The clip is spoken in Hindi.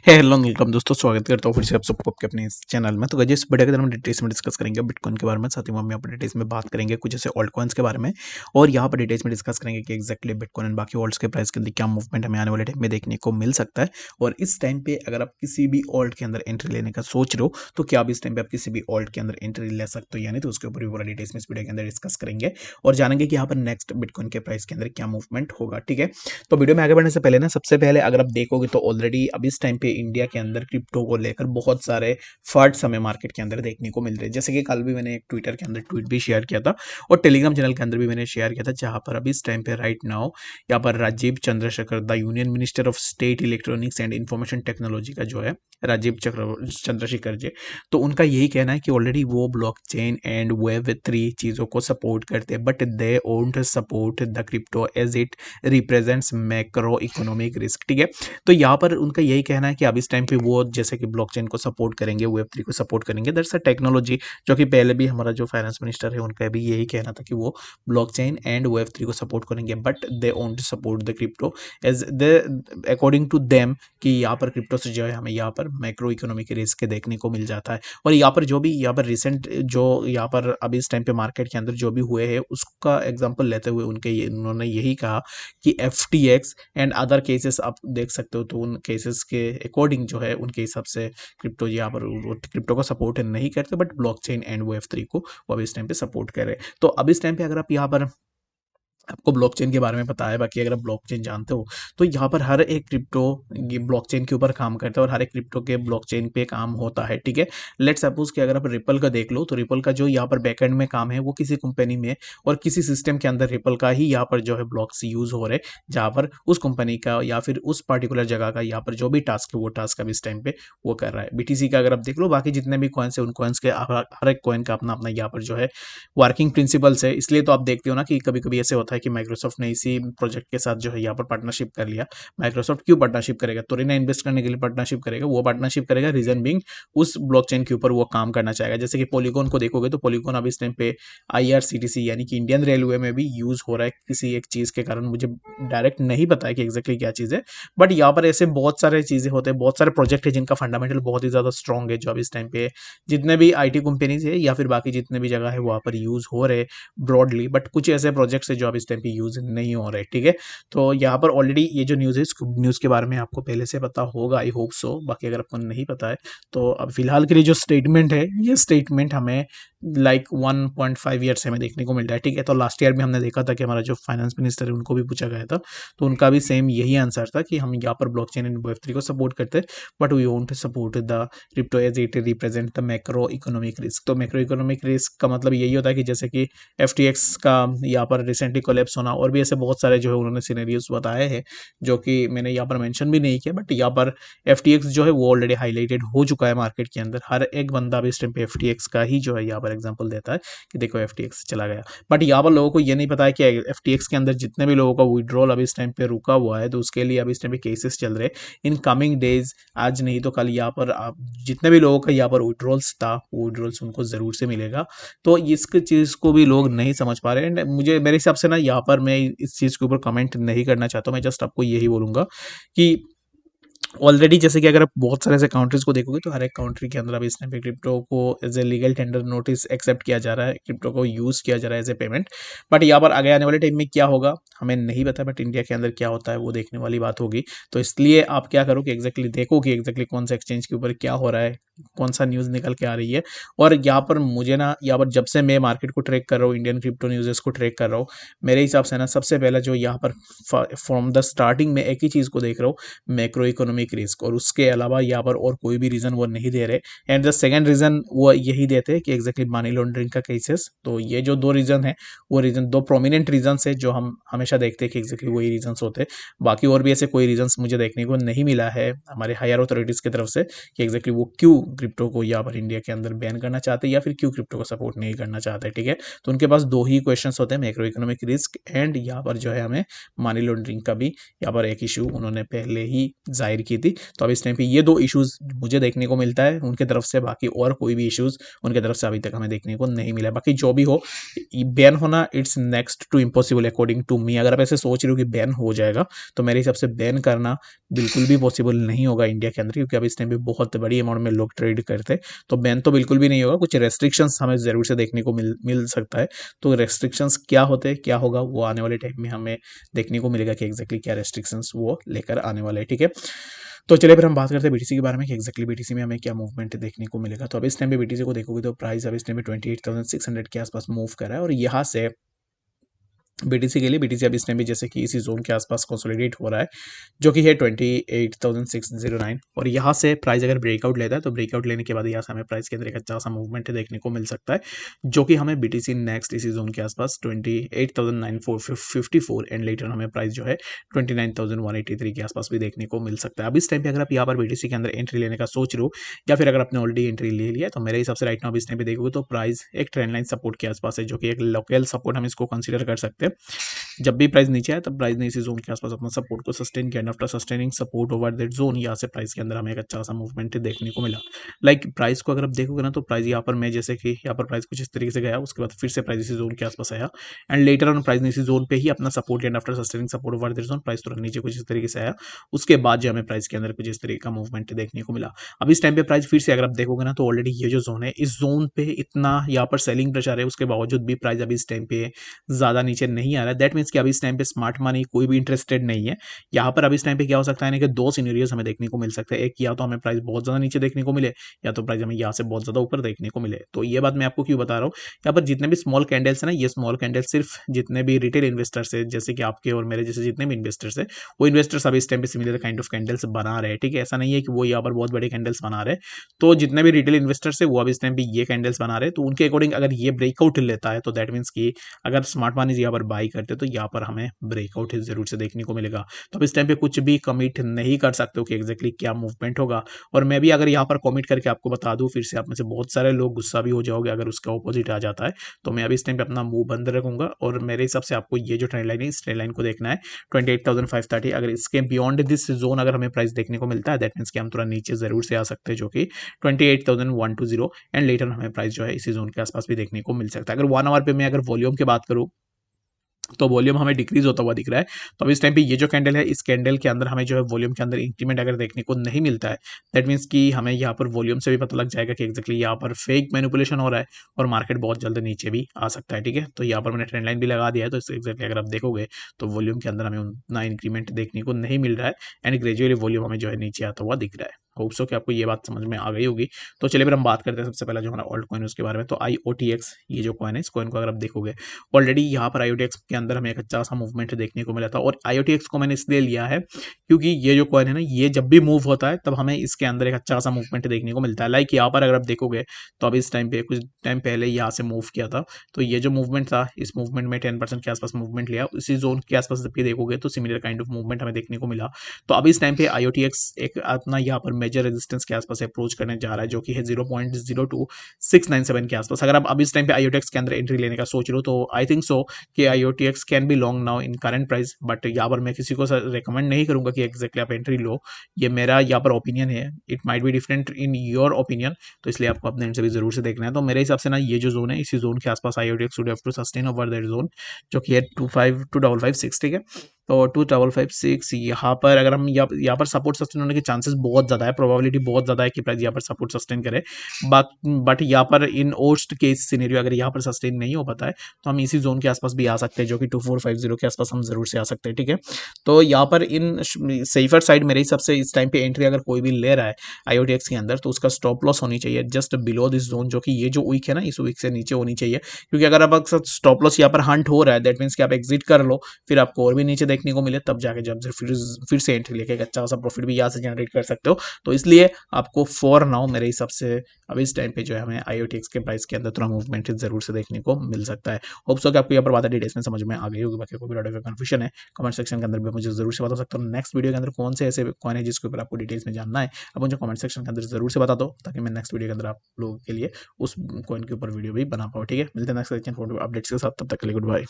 हेलो वेलकम दोस्तों, स्वागत करता हूँ फिर से आप सबको आपके अपने इस चैनल में। तो गाइस इस वीडियो के अंदर हम डिटेल्स में डिस्कस करेंगे बिटकॉइन के बारे में, साथ ही हम यहाँ पर डिटेल्स में बात करेंगे कुछ ऐसे ऑल्ट कॉइन्स के बारे में, और यहाँ पर डिटेल्स में डिस्कस करेंगे कि एक्जैक्टली बिटकॉइन एंड बाकी ऑल्ट्स के प्राइस के अंदर क्या मूवमेंट हमें आने वाले टाइम में देखने को मिल सकता है। और इस टाइम पे अगर आप किसी भी ऑल्ट के अंदर एंट्री लेने का सोच रहे हो तो क्या आप इस टाइम पे आप किसी भी ऑल्ट के अंदर एंट्री ले सकते हो, यानी तो उसके ऊपर भी पूरा डिटेल्स में इस वीडियो के अंदर डिस्कस करेंगे और जानेंगे कि यहाँ पर नेक्स्ट बिटकॉइन के प्राइस के अंदर क्या मूवमेंट होगा। ठीक है, तो वीडियो में आगे बढ़ने से पहले ना, सबसे पहले अगर आप देखोगे तो ऑलरेडी अब इस टाइम पे इंडिया के अंदर क्रिप्टो को लेकर बहुत सारे फर्ड्स हमें मार्केट के अंदर देखने को मिल रहे हैं। जैसे कि कल भी मैंने एक ट्विटर के अंदर ट्वीट भी शेयर किया था और टेलीग्राम चैनल के अंदर भी मैंने शेयर किया था, जहां पर अभी इस टाइम पे राइट नाउ यहाँ पर Rajeev Chandrasekhar, the union minister of state electronics and information technology का जो है राजीव चंद्रशेखर जी, तो उनका यही कहना है कि ऑलरेडी वो ब्लॉकचेन एंड वेब 3 चीज़ों को सपोर्ट करते हैं, but they won't support the crypto as it represents macro economic risk. ठीक है, तो यहाँ पर उनका यही कहना है कि अब इस टाइम पे वो जैसे कि ब्लॉकचेन को सपोर्ट करेंगे, वेब 3 को सपोर्ट करेंगे, दैट्स अ टेक्नोलॉजी, जो कि पहले भी हमारा जो फाइनेंस मिनिस्टर है उनका भी यही कहना था कि वो ब्लॉकचेन एंड वेब 3 को सपोर्ट करेंगे, but they won't support the crypto as they according to them, कि यहाँ पर क्रिप्टो से जो है हमें यहाँ पर मैक्रो इकोनॉमिक रिस्क देखने को मिल जाता है। और यहाँ पर जो भी यहाँ पर रिसेंट जो यहाँ पर अभी इस टाइम पे मार्केट के अंदर जो भी हुए हैं उसका एग्जांपल लेते हुए उन्होंने यही कहा कि FTX एंड अदर केसेस आप देख सकते हो, तो उन केसेस के अकॉर्डिंग जो है उनके हिसाब से क्रिप्टो यहाँ पर क्रिप्टो को सपोर्ट नहीं करते, बट ब्लॉकचेन एंड वेब 3 को वो अभी इस टाइम पे सपोर्ट कर रहे हैं। तो अब इस टाइम पे अगर आप यहाँ पर, आपको ब्लॉकचेन के बारे में पता है, बाकी अगर आप ब्लॉकचेन जानते हो तो यहाँ पर हर एक क्रिप्टो ये ब्लॉकचेन के ऊपर काम करता है और हर एक क्रिप्टो के ब्लॉकचेन पे काम होता है। ठीक है, लेट्स सपोज कि अगर आप रिपल का देख लो तो रिपल का जो यहाँ पर बैकएंड में काम है वो किसी कंपनी में और किसी सिस्टम के अंदर रिपल का ही यहाँ पर जो है ब्लॉक्स यूज हो रहे, जहाँ पर उस कंपनी का या फिर उस पर्टिकुलर जगह का यहाँ पर जो भी टास्क है वो टास्क अभी इस टाइम पे वो कर रहा है। BTC का अगर आप देख लो, बाकी जितने भी कॉइन्स है उन कॉइन्स के हर एक कॉइन का अपना अपना यहाँ पर जो है वर्किंग प्रिंसिपल्स है। इसलिए तो आप देखते हो ना कि कभी कभी ऐसे होता है कि माइक्रोसॉफ्ट ने इसी प्रोजेक्ट के साथ जो है यहाँ पर पार्टनरशिप कर लिया। माइक्रोसॉफ्ट क्यों पार्टनरशिप करेगा? तो ना इन्वेस्ट करने के लिए पार्टनरशिप करेगा, वो पार्टनरशिप करेगा रीजन बिंग उस ब्लॉकचेन के ऊपर वो काम करना चाहेगा। जैसे कि पॉलीगॉन को देखोगे तो पॉलीगॉन अब इस टाइम पे IRCTC यानी कि इंडियन रेलवे में भी यूज हो रहा है किसी एक चीज के कारण, मुझे डायरेक्ट नहीं पता है कि एग्जैक्टली क्या चीज है, बट यहाँ पर ऐसे बहुत सारे चीजें होते हैं, बहुत सारे प्रोजेक्ट है जिनका फंडामेंटल बहुत ही ज्यादा स्ट्रॉन्ग है, जो अब इस टाइम पे जितने भी IT कंपनीज है या फिर बाकी जितने भी जगह है वहाँ पर यूज हो रहे ब्रॉडली, बट कुछ ऐसे प्रोजेक्ट्स है जो अब इस टाइम पे यूज नहीं हो रहे। ठीक है, तो यहाँ पर ऑलरेडी ये जो न्यूज़ है इस न्यूज़ के बारे में आपको पहले से पता होगा, आई होप सो। बाकी अगर आपको नहीं पता है तो अब फिलहाल के लिए जो स्टेटमेंट है, ये स्टेटमेंट हमें लाइक 1.5 ईयर से हमें देखने को मिल रहा है। ठीक है, तो लास्ट ईयर में हमने देखा था कि हमारा जो फाइनेंस मिनिस्टर है उनको भी पूछा गया था, तो उनका भी सेम यही आंसर था कि हम यहाँ पर ब्लॉकचेन एंड वेब 3 को सपोर्ट करते हैं, but we won't support the crypto as it represent the macro economic risk. तो मैक्रो इकोनॉमिक रिस्क का मतलब यही होता है कि जैसे कि FTX का यहाँ पर रिसेंटली कोलैप्स होना, और भी ऐसे बहुत सारे जो है उन्होंने सिनेरियोस बताए हैं जो कि मैंने यहाँ पर मेंशन भी नहीं किया, बट यहाँ पर FTX जो है वो ऑलरेडी हाईलाइटेड हो चुका है मार्केट के अंदर। हर एक बंदा भी इस टाइम पे FTX का ही जो है यहाँ पर एग्जांपल देता है कि देखो FTX चला गया, बट यहाँ पर लोगों को ये नहीं पता है कि FTX के अंदर जितने भी लोगों का विड्रॉल अभी इस टाइम पे रुका हुआ है, तो उसके लिए अभी इस टाइम पे केसेस चल रहे हैं। इन कमिंग डेज, आज नहीं तो कल, यहाँ पर आप जितने भी लोगों का यहाँ पर विड्रॉल्स था वो विड्रॉल्स उनको ज़रूर से मिलेगा। तो इस चीज़ को भी लोग नहीं समझ पा रहे हैं, एंड मुझे मेरे हिसाब से ना यहाँ पर मैं इस चीज़ के ऊपर कमेंट नहीं करना चाहता हूँ। मैं जस्ट आपको यही बोलूँगा कि ऑलरेडी जैसे कि अगर आप बहुत सारे ऐसे कंट्रीज को देखोगे तो हर एक कंट्री के अंदर अभी इस टाइम पे क्रिप्टो को as a legal tender notice accept किया जा रहा है, क्रिप्टो को यूज़ किया जा रहा है एज ए पेमेंट। बट यहाँ पर आगे आने वाले टाइम में क्या होगा हमें नहीं पता, बट इंडिया के अंदर क्या होता है वो देखने वाली बात होगी। तो इसलिए आप क्या करो कि एग्जैक्टली देखो कि एग्जैक्टली कौन सा एक्सचेंज के ऊपर क्या हो रहा है, कौन सा न्यूज़ निकल के आ रही है। और यहाँ पर मुझे ना, यहाँ पर जब से मैं मार्केट को ट्रैक कर रहा हूँ, इंडियन क्रिप्टो न्यूज़ को ट्रैक कर रहा हूँ, मेरे हिसाब से ना सबसे पहला जो यहाँ पर फ्रॉम द स्टार्टिंग में एक ही चीज़ को देख रहा हूँ, मैक्रो इकोनॉमिक रिस्क, और उसके अलावा यहाँ पर और कोई भी रीज़न वो नहीं दे रहे। एंड द सेकंड रीज़न वो यही देते हैं कि एग्जैक्टली मनी लॉन्ड्रिंग का केसेस। तो ये जो दो रीज़न है, वो रीज़न दो प्रोमिनेंट रीजंस है जो हम हमेशा देखते हैं कि एग्जैक्टली वही रीजंस होते हैं। बाकी और भी ऐसे कोई रीजंस मुझे देखने को नहीं मिला है हमारे हायर अथॉरिटीज़ की तरफ से कि एग्जैक्टली वो क्यों क्रिप्टो को यहाँ पर इंडिया के अंदर बैन करना चाहते हैं या फिर क्यों क्रिप्टो को सपोर्ट नहीं करना चाहते। ठीक है, तो उनके पास दो ही क्वेश्चन होते हैं, मैक्रो इकोनॉमिक रिस्क एंड यहाँ पर जो है हमें मनी लॉन्ड्रिंग का भी यहाँ पर एक इशू उन्होंने पहले ही जाहिर की थी। तो अब इस टाइम पे ये 2 इश्यूज़ मुझे देखने को मिलता है उनकी तरफ से, बाकी और कोई भी इश्यूज़ उनकी तरफ से अभी तक हमें देखने को नहीं मिला है। बाकी जो भी हो, बैन होना it's next to impossible according to me. अगर आप ऐसे सोच रहे हो कि बैन हो जाएगा, तो मेरे हिसाब से बैन करना बिल्कुल भी पॉसिबल नहीं होगा इंडिया के अंदर, क्योंकि अब इस टाइम पे बहुत बड़ी अमाउंट में लोग ट्रेड करते हैं। तो बैन तो बिल्कुल भी नहीं होगा, कुछ रेस्ट्रिक्शंस हमें ज़रूर से देखने को मिल सकता है। तो रेस्ट्रिक्शंस क्या होते हैं, क्या होगा, वो आने वाले टाइम में हमें देखने को मिलेगा कि एग्जैक्टली क्या रेस्ट्रिक्शंस वो लेकर आने वाले हैं। ठीक है, तो चलिए फिर हम बात करते हैं बीटीसी के बारे में कि एग्जैक्टली बीटीसी में हमें क्या मूवमेंट देखने को मिलेगा। तो अब इस टाइम पे बीटीसी को देखोगे तो प्राइस अब इस टाइम पे 28,600 के आसपास मूव कर रहा है, और यहाँ से बीटीसी के लिए, बीटीसी अब इस टाइम पे जैसे कि इसी जोन के आसपास कंसोलिडेट हो रहा है, जो कि है 28,609, और यहाँ से प्राइस अगर ब्रेकआउट लेता है तो ब्रेकआउट लेने के बाद यहाँ से हमें प्राइस के अंदर एक अच्छा सा मूवमेंट देखने को मिल सकता है, जो कि हमें बीटीसी नेक्स्ट इसी जोन के आसपास 28,954 एंड लेटर हमें प्राइस जो है 29,183 के आसपास भी देखने को मिल सकता है। अब इस टाइम पे अगर आप यहाँ पर बीटीसी के अंदर एंट्री लेने का सोच रहे हो, या फिर अगर आपने ऑलरेडी एंट्री ले लिया है, तो मेरे हिसाब से राइट नाउ अब इस टाइम पे देखोगे तो प्राइस एक ट्रेंड लाइन सपोर्ट के आसपास है, जो कि एक लोकल सपोर्ट हम इसको कंसीडर कर सकते हैं। जब भी प्राइस नीचे आया तब प्राइस ने इसी जोन के आसपास अपना सपोर्ट को सस्टेन किया, and after sustaining support over that zone, यहाँ से प्राइस के अंदर हमें एक अच्छा सा मूवमेंट देखने को मिला। लाइक प्राइस को अगर आप देखोगे ना, तो प्राइस यहाँ पर मैं जैसे कि यहाँ पर प्राइस कुछ इस तरीके से गया, उसके बाद फिर से प्राइस इसी जोन के आसपास आया, एंड लेटर ऑन प्राइस ने इसी जोन पे ही अपना support, and after sustaining support over that zone price तुरंत नीचे कुछ इस तरीके से आया। उसके बाद जो हमें प्राइस के अंदर कुछ इस तरीके का मूवमेंट देखने को मिला। अब इस टाइम पे प्राइस फिर से अगर आप देखोगे ना, तो ऑलरेडी ये जो जोन है, इस जोन पे इतना यहाँ पर सेलिंग प्रेशर है, उसके बावजूद भी प्राइस अभी इस टाइम पे ज़्यादा नीचे नहीं आ रहा है। दैट मीन्स कि अभी इस टाइम पे स्मार्ट मनी कोई भी इंटरेस्टेड नहीं है यहाँ पर। अभी इस टाइम पे क्या हो सकता है ना, कि 2 सिनेरियोज हमें देखने को मिल सकते हैं। एक, या तो हमें प्राइस बहुत ज़्यादा नीचे देखने को मिले, या तो प्राइस हमें यहाँ से बहुत ज़्यादा ऊपर देखने को मिले। तो ये बात मैं आपको क्यों बता रहा हूँ, यहाँ पर जितने भी स्मॉल कैंडल्स है ना, ये स्मॉल कैंडल्स सिर्फ जितने भी रिटेल इन्वेस्टर्स है, जैसे कि आपके और मेरे जैसे जितने भी इन्वेस्टर्स है, वो इन्वेस्टर्स अभी इस टाइम पे सिमिलर काइंड ऑफ कैंडल्स बना रहे हैं। ठीक है, ऐसा नहीं है कि वो यहाँ पर बहुत बड़े कैंडल्स बना रहे हैं। तो जितने भी रिटेल इन्वेस्टर्स है वो अभी इस टाइम पे ये कैंडल्स बना रहे हैं, तो उनके अकॉर्डिंग अगर ये ब्रेकआउट लेता है, तो दैट मीन्स कि अगर स्मार्ट मनी यहाँ पर बाई करते, तो यहाँ पर हमें ब्रेकआउट जरूर से देखने को मिलेगा। तो अब इस टाइम पे कुछ भी कमिट नहीं कर सकते हो कि एग्जैक्टली क्या मूवमेंट होगा। और मैं भी अगर यहाँ पर कमिट करके आपको बता दूं, फिर से आप में से बहुत सारे लोग गुस्सा भी हो जाओगे अगर उसका ऑपोजिट आ जाता है। तो मैं अभी इस टाइम पे अपना मुंह बंद रखूंगा, और मेरे हिसाब से आपको ये जो ट्रेंड लाइन है, इस ट्रेंड लाइन को देखना है 28,530। अगर इसके बियॉन्ड दिस जोन अगर हमें प्राइस देखने को मिलता है, दैट मीन्स कि हम थोड़ा नीचे जरूर से आ सकते हैं, जो कि 28,120, एंड लेटर हमें प्राइस जो है इसी जोन के आसपास भी देखने को मिल सकता है। अगर 1 आवर पे मैं अगर वॉल्यूम की बात करूँ, तो वॉल्यूम हमें डिक्रीज होता हुआ दिख रहा है। तो अब इस टाइम पे ये जो कैंडल है, इस कैंडल के अंदर हमें जो है वॉल्यूम के अंदर इंक्रीमेंट अगर देखने को नहीं मिलता है, दैट मीन्स कि हमें यहाँ पर वॉल्यूम से भी पता लग जाएगा कि एग्जैक्टली यहाँ पर फेक मैनिपुलेशन हो रहा है, और मार्केट बहुत जल्द नीचे भी आ सकता है। ठीक है, तो यहाँ पर मैंने ट्रेंड लाइन भी लगा दिया है, तो इससे एग्जैक्टली अगर आप देखोगे तो वॉल्यूम के अंदर हमें उतना इंक्रीमेंट देखने को नहीं मिल रहा है, एंड ग्रेजुअली वॉल्यूम हमें जो है नीचे आता हुआ दिख रहा है। होप सो कि आपको ये बात समझ में आ गई होगी। तो चलिए फिर हम बात करते हैं सबसे पहला जो हमारा ऑल्ट कॉइन है उसके बारे में। तो IOTX ये जो कॉइन है, इस कॉइन को अगर आप देखोगे, ऑलरेडी यहाँ पर IOTX के अंदर हमें एक अच्छा सा मूवमेंट देखने को मिला था, और IOTX को मैंने इसलिए लिया है क्योंकि ये जो कॉइन है ना, ये जब भी मूव होता है तब हमें इसके अंदर एक अच्छा सा मूवमेंट देखने को मिलता है। लाइक यहाँ पर अगर आप देखोगे, तो अब इस टाइम पे कुछ टाइम पहले यहाँ से मूव किया था, तो ये जो मूवमेंट था, इस मूवमेंट में 10% के आसपास मूवमेंट लिया, इसी जोन के आसपास जब भी देखोगे तो सिमिलर काइंड ऑफ मूवमेंट हमें देखने को मिला। तो अब इस टाइम पे IOTX एक अपना यहाँ पर मेजर रेजिस्टेंस के आसपास अप्रोच करने जा रहा है, जो कि है 0.02697 के आसपास। अगर आप अब इस टाइम पे IOTX के अंदर एंट्री लेने का सोच रहे हो, तो आई थिंक सो कि IOTX can be long now in current price, but यहाँ पर मैं किसी को रिकमेंड नहीं करूंगा कि एग्जैक्टली आप एंट्री लो। ये मेरा यहाँ पर ओपिनियन है, it might be different in your opinion, तो इसलिए आपको अपने एंड से भी जरूर से देखना है। तो मेरे हिसाब से ना, ये जो जोन है, इसी जोन के आसपास IOTX should have to sustain over that zone, जो कि है 25,556। ठीक है, तो 2556 यहाँ पर अगर हम यहाँ पर सपोर्ट सस्टेन होने के चांसेस बहुत ज़्यादा है, प्रोबेबिलिटी बहुत ज़्यादा है कि प्राइस यहाँ पर सपोर्ट सस्टेन करे। बट यहाँ पर इन वर्स्ट केस सिनेरियो अगर यहाँ पर सस्टेन नहीं हो पाता है, तो हम इसी जोन के आसपास भी आ सकते हैं, जो कि 2450 के आसपास हम जरूर से आ सकते हैं। ठीक है, तो यहाँ पर इन सेफर साइड मेरे हिसाब से इस टाइम पे एंट्री अगर कोई भी ले रहा है IOTX के अंदर, तो उसका स्टॉप लॉस होनी चाहिए जस्ट बिलो दिस जोन, जो कि ये जो वीक है ना, इस वीक से नीचे होनी चाहिए। क्योंकि अगर आप स्टॉप लॉस यहाँ पर हंट हो रहा है, दैट मीन्स कि आप एग्जिट कर लो, फिर आपको और भी नीचे देखने को मिले, तब जाके जब फिर से एंट्री लेके एक अच्छा सा प्रॉफिट भी यहाँ से जनरेट कर सकते हो। तो इसलिए आपको फॉर नाउ मेरे हिसाब से अब इस टाइम पे जो है हमें IOTX के प्राइस के अंदर थोड़ा मूवमेंट जरूर से देखने को मिल सकता है। होप सो कि आपको यहाँ पर बात डिटेल्स में समझ में आ गई होगी। बाकी कोई भी कंफ्यूजन है, कमेंट सेक्शन के अंदर भी मुझे जरूर से बता सकते हो। नेक्स्ट वीडियो के अंदर कौन से ऐसे कॉइन है जिसके ऊपर आपको डिटेल्स में जानना है, अब मुझे कमेंट सेक्शन के अंदर जरूर से बता दो, ताकि मैं नेक्स्ट वीडियो के अंदर आप लोगों के लिए उस कॉइन के ऊपर वीडियो भी बना पाऊँ। ठीक है, मिलते हैं नेक्स्ट अपडेट्स के साथ, तब तक के लिए गुड बाय।